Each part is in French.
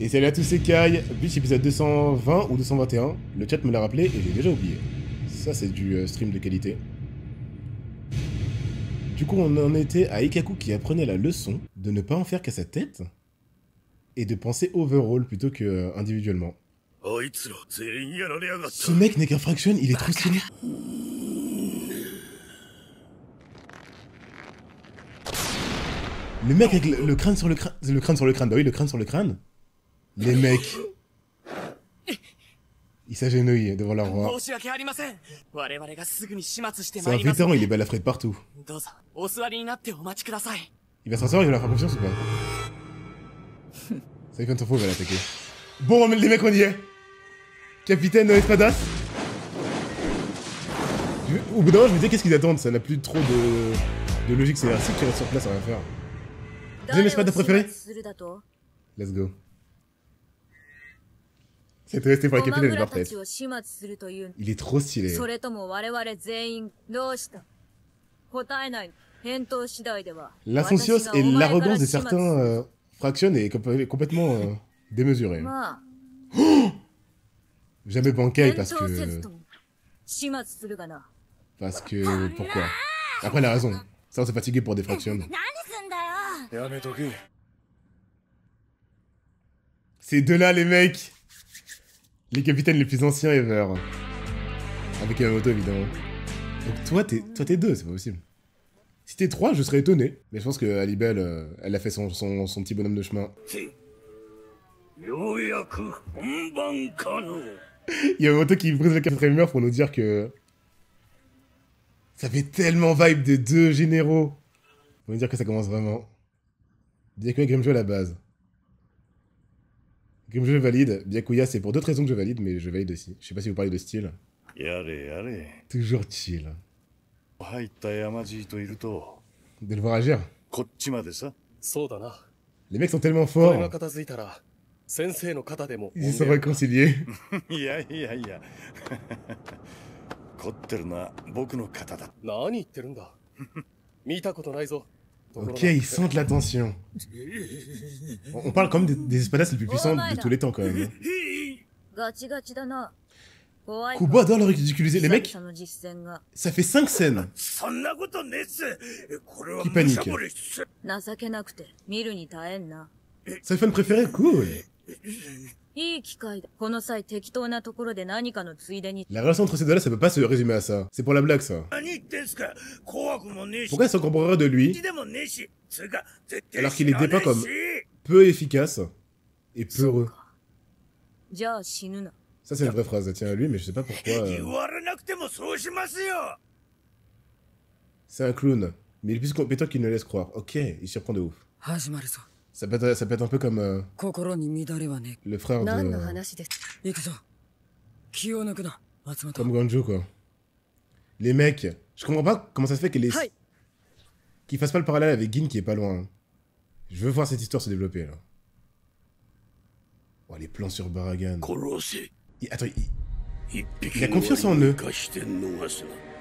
Et salut à tous, c'est Kai, Bleach épisode 220 ou 221, le chat me l'a rappelé et j'ai déjà oublié. Ça c'est du stream de qualité. Du coup on en était à Ikkaku qui apprenait la leçon de ne pas en faire qu'à sa tête et de penser overall plutôt que individuellement. Ce mec n'est qu'un fraction, il est trop stylé. Le mec avec le crâne sur le crâne, le crâne sur le crâne, bah oui le crâne sur le crâne. Les mecs... Il s'agenouille devant leur roi. C'est un vétéran, il est balafré de partout. Il va s'en sortir, il va leur faire confiance ou pas? Ça fait s'en fout, il va l'attaquer. Bon, les mecs, on y est. Capitaine Espadas. Au bout d'un moment, je me disais, qu'est-ce qu'ils attendent? Ça n'a plus trop de logique, c'est Arctique qui reste sur place à rien faire. Deuxième Espada préféré? Let's go. C'est resté pour la capitaine de leur tête. Il est trop stylé. L'insouciance et l'arrogance de certains fractions est complètement démesurée. Oh, jamais Bankai parce que... Pourquoi? Après, elle a raison. Ça, on s'est fatigué pour des fractions. Ces deux-là, les mecs. Les capitaines les plus anciens ever. Avec Yamamoto, évidemment. Donc toi, t'es deux, c'est pas possible. Si t'es trois, je serais étonné. Mais je pense que Alibel, elle a fait son petit bonhomme de chemin. Yamamoto qui brise le quatrième mur pour nous dire que... Ça fait tellement vibe de deux généraux. Pour nous dire que ça commence vraiment. Byakuya et Grimmjow à la base. Grimmjow je valide, Byakuya c'est pour d'autres raisons que je valide, mais je valide aussi. Je sais pas si vous parlez de style. Toujours chill. De le voir agir. Les mecs sont tellement forts. Ils se sont réconciliés. Ok, ils sentent la tension. On parle quand même des espadas les plus puissants de tous les temps quand même. Kubo adore le ridiculiser. Les mecs, ça fait 5 scènes qui paniquent. Sa fan préférée, cool. La relation entre ces deux-là, ça peut pas se résumer à ça. C'est pour la blague, ça. Pourquoi ils s'encombreraient de lui alors qu'il est dépeint comme peu efficace et peureux? Ça, c'est une vraie phrase, ça tient à lui, mais je sais pas pourquoi... C'est un clown, mais il est plus compétent qu'il ne laisse croire. Ok, il surprend de ouf. Ça peut être un peu comme... le frère de... Comme Ganjo, quoi. Les mecs, je comprends pas comment ça se fait qu'ils fassent pas le parallèle avec Gin qui est pas loin. Je veux voir cette histoire se développer, là. Oh, les plans sur Baragan. Attends, il a confiance en eux.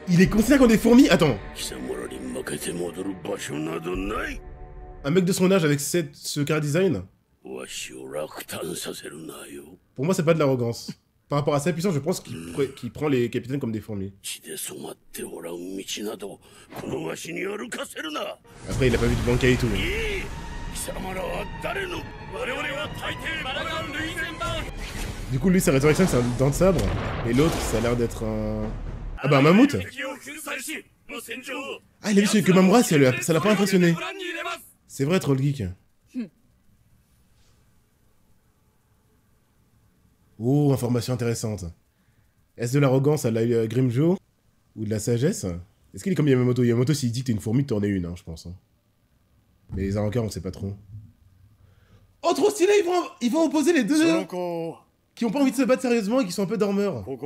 Il est considéré comme des fourmis. Attends. Un mec de son âge avec ce car design. Pour moi, c'est pas de l'arrogance. Par rapport à sa puissance, je pense qu'il prend les capitaines comme des fourmis. Après, il a pas vu de Bankai et tout. Du coup, lui, sa résurrection, c'est un dent de sabre. Et l'autre, ça a l'air d'être un... Ah bah, un mammouth. Ah, il a vu celui que Mamura, ça l'a pas impressionné. C'est vrai, Troll Geek. Oh, information intéressante. Est-ce de l'arrogance à la Grimmjow? Ou de la sagesse? Est-ce qu'il est comme Yamamoto? Yamamoto, s'il dit que t'es une fourmi, t'en es une, hein, je pense. Hein. Mais les arrancars, on sait pas trop. Oh, trop stylé! Ils vont opposer les deux qui ont pas envie de se battre sérieusement et qui sont un peu dormeurs. Il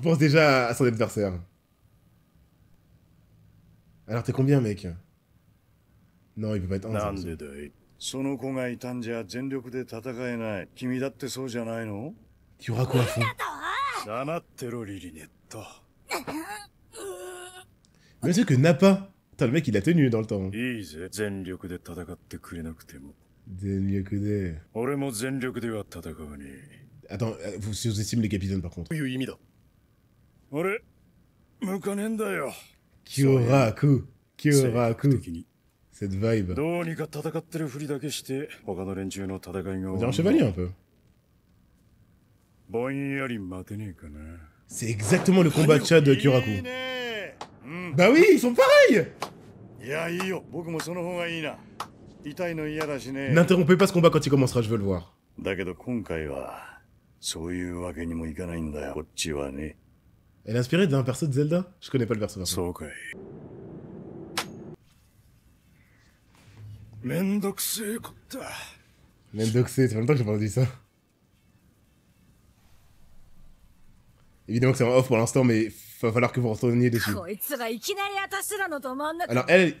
pense déjà à son adversaire. Alors, t'es combien, mec? Non, il peut pas être un. Tu auras quoi à fond? Bien sûr que Nappa. Putain, le mec, il a tenu dans le temps. Denryokude. Attends, vous sous-estimez les capitaines par contre. Kyoraku. Kyoraku. Cette vibe. On dirait un chevalier un peu. C'est exactement le combat de Chad de Kyoraku. Bah oui, ils sont pareils. N'interrompez pas ce combat quand il commencera, je veux le voir. Elle est inspirée d'un perso de Zelda? Je connais pas le perso. Mendoxé, ça fait longtemps que j'ai pas entendu ça. Évidemment que c'est en off pour l'instant, mais va falloir que vous retourniez dessus. Alors elle...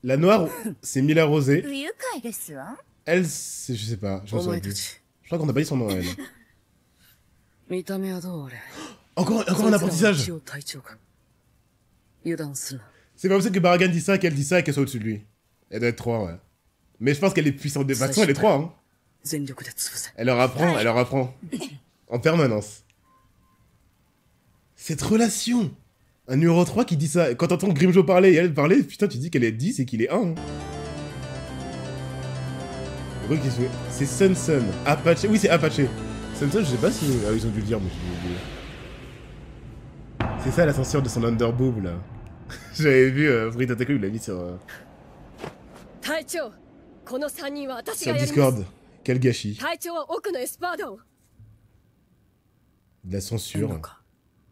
La noire, c'est Mila Rosé. Elle, c'est... je sais pas, je me souviens plus. Je crois qu'on n'a pas dit son nom à elle. Encore un apprentissage. C'est pas possible que Baragan dit ça, qu'elle dit ça et qu'elle soit au-dessus de lui. Elle doit être 3, ouais. Mais je pense qu'elle est puissante de façon, elle est 3, hein. Elle leur apprend. En permanence. Cette relation. Un numéro 3 qui dit ça. Quand t'entends Grimjo parler et elle parler, putain, tu dis qu'elle est 10 et qu'il est 1. Hein. C'est Sun. Apache. Oui, c'est Apache. Sun, je sais pas si... Ah, ils ont dû le dire, mais j'ai oublié. C'est ça la censure de son underboob, là. J'avais vu Free Taku, il l'a mis sur Discord. Quel gâchis. De la censure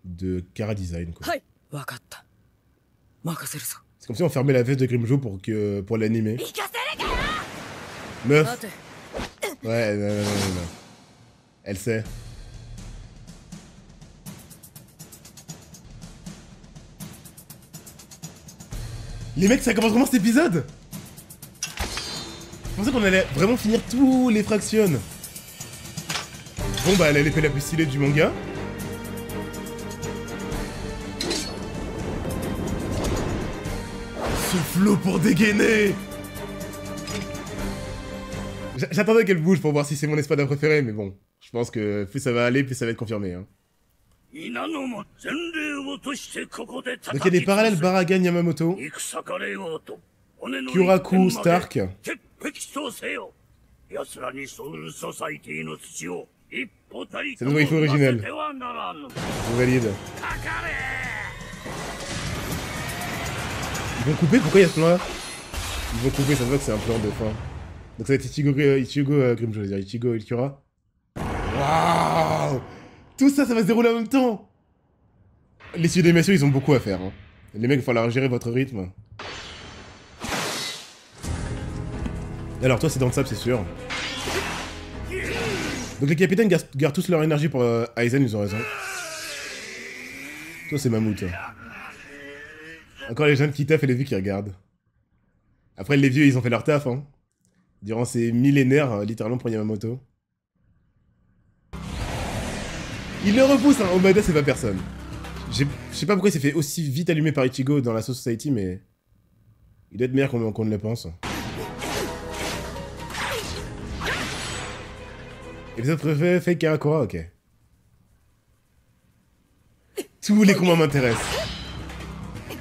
de Kara Design, quoi. C'est comme si on fermait la veste de Grimjo pour l'animer. Meuf. Ouais, non. Elle sait. Les mecs, ça commence vraiment cet épisode. Je pensais qu'on allait vraiment finir tous les fractions. Bon bah elle a l'épée la plus stylée du manga. Ce flow pour dégainer. J'attendais qu'elle bouge pour voir si c'est mon espada préféré, mais bon. Je pense que plus ça va aller, plus ça va être confirmé. Hein. Donc il y a des parallèles Baragan Yamamoto, Kyoraku Stark. C'est le waifu original. Je valide. Ils vont couper? Pourquoi il y a ce plan là? Ils vont couper, ça se voit que c'est un plan de fin. Donc ça va être Ichigo Grim, je veux dire, Ichigo Ilkura. Waouh! Tout ça, ça va se dérouler en même temps! Les studios d'animation, ils ont beaucoup à faire. Hein. Les mecs, il va falloir gérer votre rythme. Alors, toi, c'est dans le sable, c'est sûr. Donc, les capitaines gardent tous leur énergie pour Aizen, ils ont raison. Toi, c'est Mammouth. Encore les jeunes qui taffent et les vieux qui regardent. Après, les vieux, ils ont fait leur taf, hein. Durant ces millénaires, littéralement, pour Yamamoto. Il le repousse, hein. Omada, c'est pas personne. Je sais pas pourquoi il s'est fait aussi vite allumer par Ichigo dans la Soul Society, mais... il doit être meilleur qu'on ne le pense. Épisode préféré, Fake Karakura, ok. Tous les combats m'intéressent.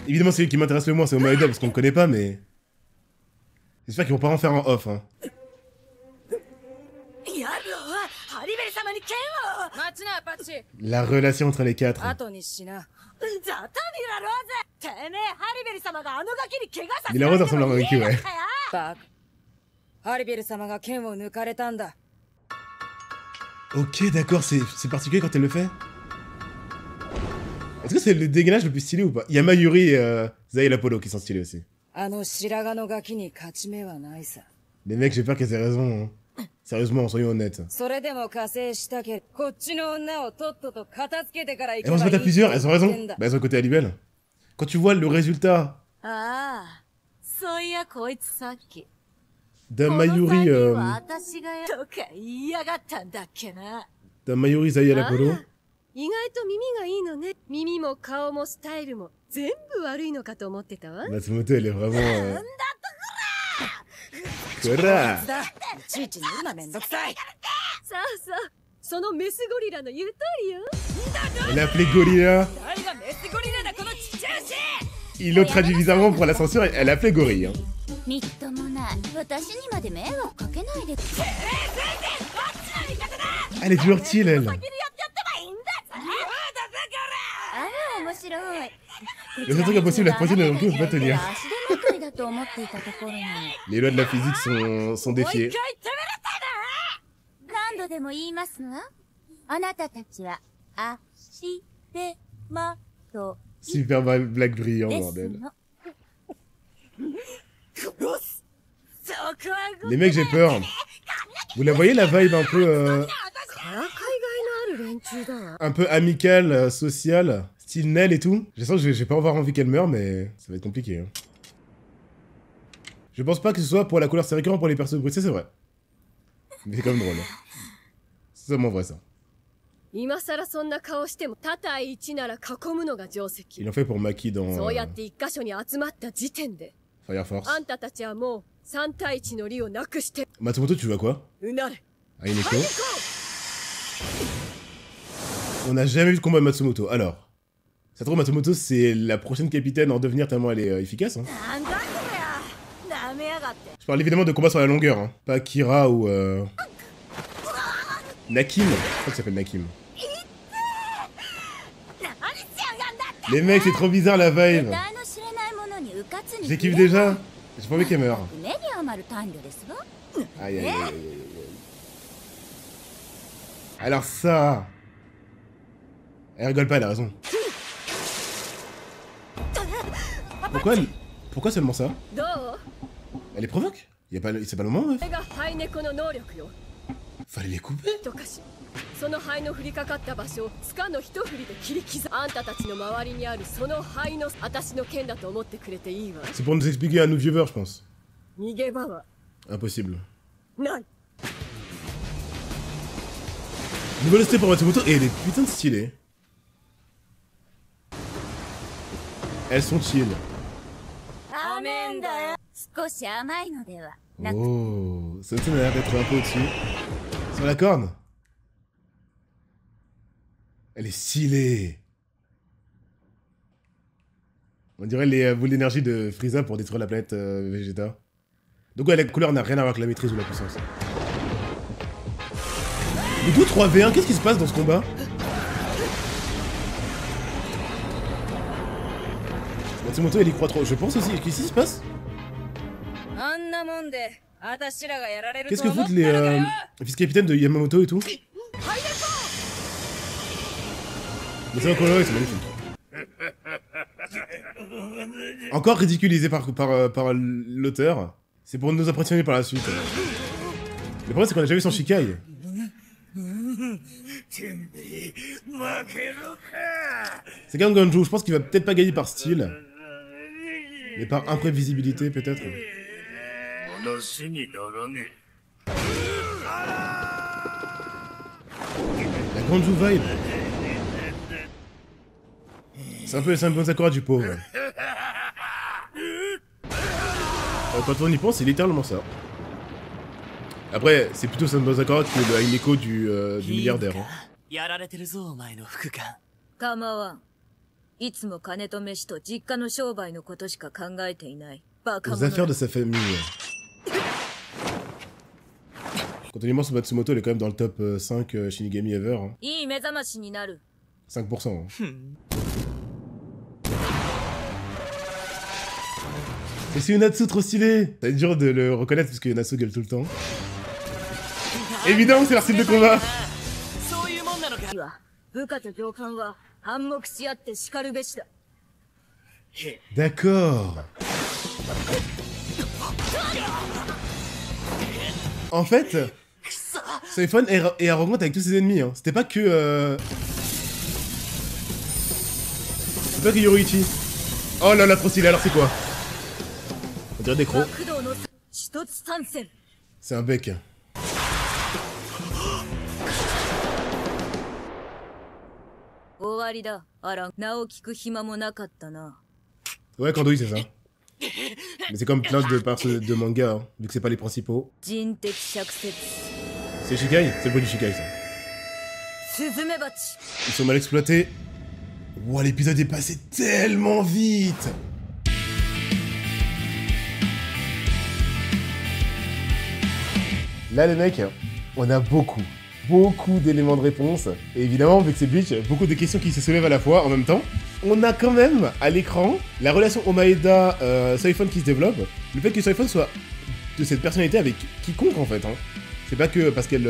Évidemment, celui qui m'intéresse le moins, c'est Omaeda, parce qu'on le connaît pas, mais... j'espère qu'ils vont pas en faire un off, hein. La relation entre les quatre. Mais la rose ressemble à Raniki, ouais. Ok, d'accord, c'est particulier quand elle le fait. Est-ce que c'est le dégainage le plus stylé ou pas? Il y a Mayuri et Zahel Apollo qui sont stylés aussi. Les mecs, j'ai peur qu'elles aient raison, hein. Sérieusement, soyons honnêtes. Elles vont se mettre à plusieurs, elles ont raison. Bah, elles ont le côté Alibel. Quand tu vois le résultat d'un Mayuri... d'un Mayuri Zahel Apollo. Matsumoto, elle est vraiment... Cora. いちいち塗るなめんどくさい。さあさあ、そのメスゴリラの言う通りよ。 Elle a appelé Gorilla. 誰がメスゴリラだこのちっちゃいし。 Ils l'ont traduit bizarrement pour la censure, elle a appelé Gorille. Hein. みっともない。私にまで迷惑かけないで。 Elle est toujours chill, elle. 先にやってやってもいいんだぞ。あら面白い。 Le seul truc impossible, la prochaine non plus, on peut pas tenir. 足手まといだと思っていたところなの。 Les lois de la physique sont もう一回 défiées. 言ってみるた何度でも言いますわ。あなたたちは足手まと Super blague brillant, いです bordel. の。 Les mecs, j'ai peur. Vous la voyez, la vibe un peu... からかいがいのある連中だわ。 un peu amicale, sociale, style Nell et tout. Je sens que je vais pas avoir envie qu'elle meure, mais ça va être compliqué. Hein. Je pense pas que ce soit pour la couleur, c'est récurrent pour les persos brutés, c'est vrai. Mais c'est quand même drôle. Hein. C'est vraiment vrai, ça. 今さらそんな顔しても他対1なら囲むのが定石。 Ils l'ont fait pour Maki そう dans やって一箇所に集まった時点で、 Fire Force. あんたたちはもう3対1の利をなくして Matsumoto, tu vois quoi? うなれ。 Ah, Ineko. On n'a jamais vu de combat de Matsumoto. Alors, ça trouve Matsumoto, c'est la prochaine capitaine en devenir tellement elle est efficace. Hein. なんだこりゃ。なめやがって。 Je parle évidemment de combat sur la longueur, hein. Pas Kira ou Nakim. Je crois qu'il s'appelle Nakim. 何しやがんだって。 Les mecs, c'est trop bizarre la vibe. 得体の知れないものにうかつに Je les kiffe déjà. J'ai pas envie qu'elle meure. 目に余る態度ですわ。 Aïe aïe aïe aïe aïe. Alors ça... Elle rigole pas, elle a raison. Pourquoi seulement ça? どう？ Elle les provoque? C'est pas le moment, meuf. これがハイネコの能力よ。 Fallait les couper. とかし、その灰の降りかかった場所をつかの一振りで切り刻む。あんたたちの周りにあるその灰の私の剣だと思ってくれていいわ。 C'est pour nous expliquer à nous viewers, je pense. 逃げ場は Impossible. ない。 Nouvelle step pour Matsumoto, et elle est putain de stylée. Elles sont chill. 甘んだよ。少し甘いのではなく、 Oh, Sensei a l'air d'être un peu au-dessus. Sur la corne. Elle est stylée. On dirait les boules d'énergie de Frieza pour détruire la planète Vegeta. Donc ouais, la couleur n'a rien à voir avec la maîtrise ou la puissance. Mais d'où 3v1? Qu'est-ce qui se passe dans ce combat? Matsumoto, elle y croit trop. Je pense aussi. Qu'est-ce qui se passe? あんなもんで、あたしらがやられる Qu'est-ce と que 思っ foutent て les るかよ。 vice-capitaines de Yamamoto et tout? Mais c'est encore c'est magnifique. Encore ridiculisé par l'auteur. C'est pour nous impressionner par la suite. Le problème c'est qu'on a déjà vu son Shikai. C'est comme Gonju, je pense qu'il va peut-être pas gagner par style. Mais par imprévisibilité peut-être. La Gonju vibe. C'est un peu Sakura du pauvre. Quand on y pense, c'est littéralement ça. Après, c'est plutôt Sanbo Sakura qui est le Heineko du milliardaire. Hein. やられてるぞお前の副官。構わん。いつも金と飯と実家の商売のことしか考えていない。バカ Aux 者 affaires だ。 de sa famille. Quand on y pense, Matsumoto, elle est quand même dans le top 5 Shinigami ever. Hein. いい目覚ましになる。 5%. Hein. Mais c'est Yonatsu trop stylé! Ça va être dur de le reconnaître parce que Yonatsu gueule tout le temps. Évidemment, c'est leur style de combat! そういうもんなのか。は部下と上官は反目し合って叱るべしだ。 D'accord. En fait, Soifon est arrogante avec tous ses ennemis. Hein. C'était pas que... C'était pas que Yoruichi. Oh là là, trop stylé. Alors c'est quoi? On dirait des crocs. 学童の一つ参戦。 C'est un bec. 終わりだ。あら、名を聞く暇もなかったな。 Ouais, Kandoi, c'est ça. Mais c'est comme plein de mangas, hein, vu que c'est pas les principaux. 人的釈説 C'est Shikai? C'est le bruit du Shikai, ça. スズメバチ Ils sont mal exploités. Ouah, l'épisode est passé tellement vite. Là, les mecs, on a beaucoup d'éléments de réponse. Et évidemment, vu que c'est Bleach, beaucoup de questions qui se soulèvent à la fois en même temps. On a quand même, à l'écran, la relation Omaeda-Soifon qui se développe. Le fait que Soifon soit de cette personnalité avec quiconque, en fait. Hein. C'est pas que parce qu'elle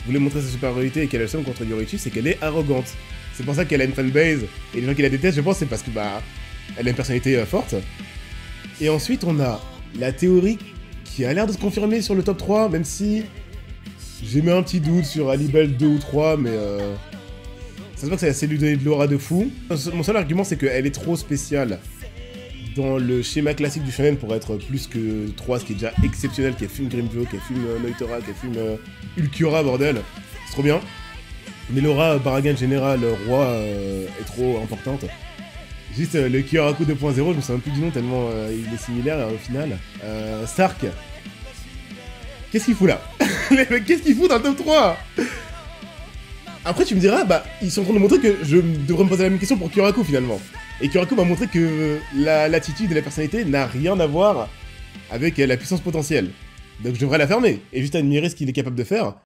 voulait montrer sa supériorité et qu'elle a le seum contre Yorichi, c'est qu'elle est arrogante. C'est pour ça qu'elle a une fanbase. Et les gens qui la détestent, je pense, c'est parce que, bah, elle a une personnalité forte. Et ensuite, on a la théorie qui a l'air de se confirmer sur le top 3, même si j'ai mis un petit doute sur Alibel 2 ou 3, mais ça se voit que ça essaie de lui donner de l'aura de fou. Mon seul argument, c'est qu'elle est trop spéciale dans le schéma classique du shonen pour être plus que 3, ce qui est déjà exceptionnel, qu'elle fume Grimmjow, qu'elle fume Noitora, qu'elle fume Ulquiorra, bordel. C'est trop bien. Mais l'aura Baragan Général Roi est trop importante. Juste le Kyoraku 2.0, je me souviens plus du nom tellement il est similaire au final. Stark. Qu'est-ce qu'il fout là? Les mecs, qu'est-ce qu'il fout dans le top 3? Après tu me diras, bah ils sont en train de montrer que je devrais me poser la même question pour Kyoraku finalement. Et Kyoraku m'a montré que l'attitude et la personnalité n'a rien à voir avec la puissance potentielle. Donc je devrais la fermer et juste admirer ce qu'il est capable de faire.